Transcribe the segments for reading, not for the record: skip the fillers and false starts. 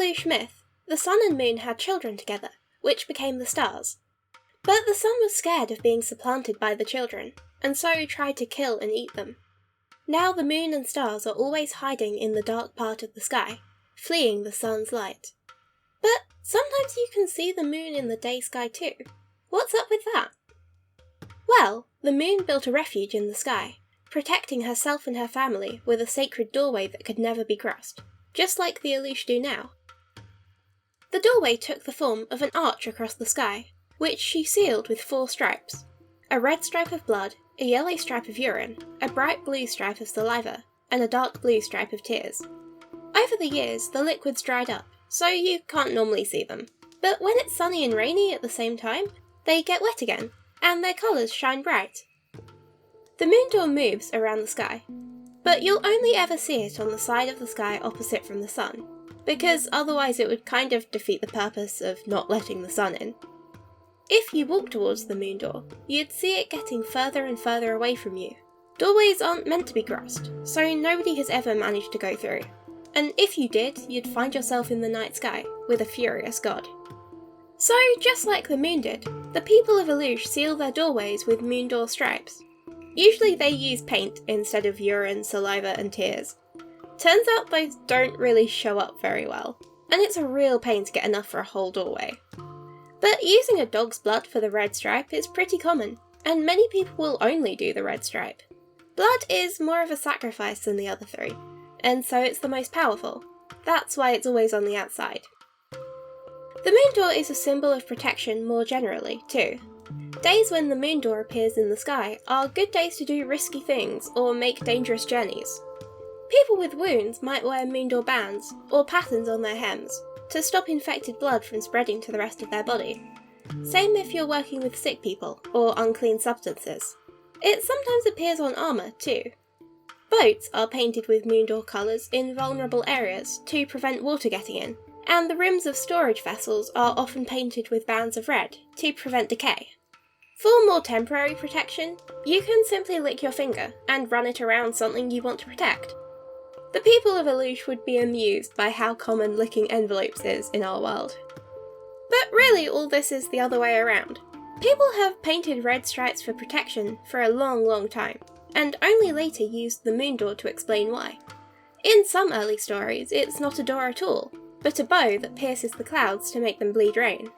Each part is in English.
Lelouch myth, the sun and moon had children together, which became the stars. But the sun was scared of being supplanted by the children, and so tried to kill and eat them. Now the moon and stars are always hiding in the dark part of the sky, fleeing the sun's light. But sometimes you can see the moon in the day sky too. What's up with that? Well, the moon built a refuge in the sky, protecting herself and her family with a sacred doorway that could never be crossed, just like the Lelouch do now. The doorway took the form of an arch across the sky, which she sealed with 4 stripes: a red stripe of blood, a yellow stripe of urine, a bright blue stripe of saliva, and a dark blue stripe of tears. Over the years, the liquids dried up, so you can't normally see them. But when it's sunny and rainy at the same time, they get wet again, and their colours shine bright. The moon door moves around the sky, but you'll only ever see it on the side of the sky opposite from the sun, because otherwise it would kind of defeat the purpose of not letting the sun in. If you walk towards the moon door, you'd see it getting further and further away from you. Doorways aren't meant to be crossed, so nobody has ever managed to go through. And if you did, you'd find yourself in the night sky, with a furious god. So, just like the moon did, the people of Lelouch seal their doorways with moon door stripes. Usually they use paint instead of urine, saliva and tears. Turns out those don't really show up very well, and it's a real pain to get enough for a whole doorway. But using a dog's blood for the red stripe is pretty common, and many people will only do the red stripe. Blood is more of a sacrifice than the other 3, and so it's the most powerful. That's why it's always on the outside. The moon door is a symbol of protection more generally, too. Days when the moon door appears in the sky are good days to do risky things or make dangerous journeys. People with wounds might wear moon door bands or patterns on their hems to stop infected blood from spreading to the rest of their body. Same if you're working with sick people or unclean substances. It sometimes appears on armour too. Boats are painted with moon door colours in vulnerable areas to prevent water getting in, and the rims of storage vessels are often painted with bands of red to prevent decay. For more temporary protection, you can simply lick your finger and run it around something you want to protect. The people of Lelouch would be amused by how common licking envelopes is in our world. But really all this is the other way around. People have painted red stripes for protection for a long time, and only later used the moon door to explain why. In some early stories, it's not a door at all, but a bow that pierces the clouds to make them bleed rain.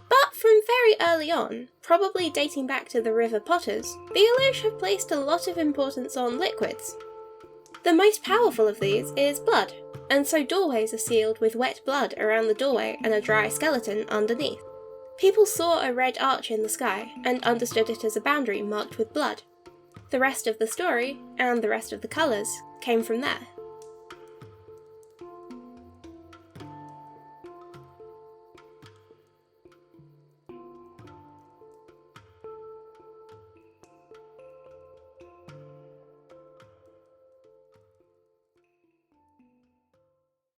But from very early on, probably dating back to the River Potters, the Lelouch have placed a lot of importance on liquids. The most powerful of these is blood, and so doorways are sealed with wet blood around the doorway and a dry skeleton underneath. People saw a red arch in the sky and understood it as a boundary marked with blood. The rest of the story, and the rest of the colours, came from there.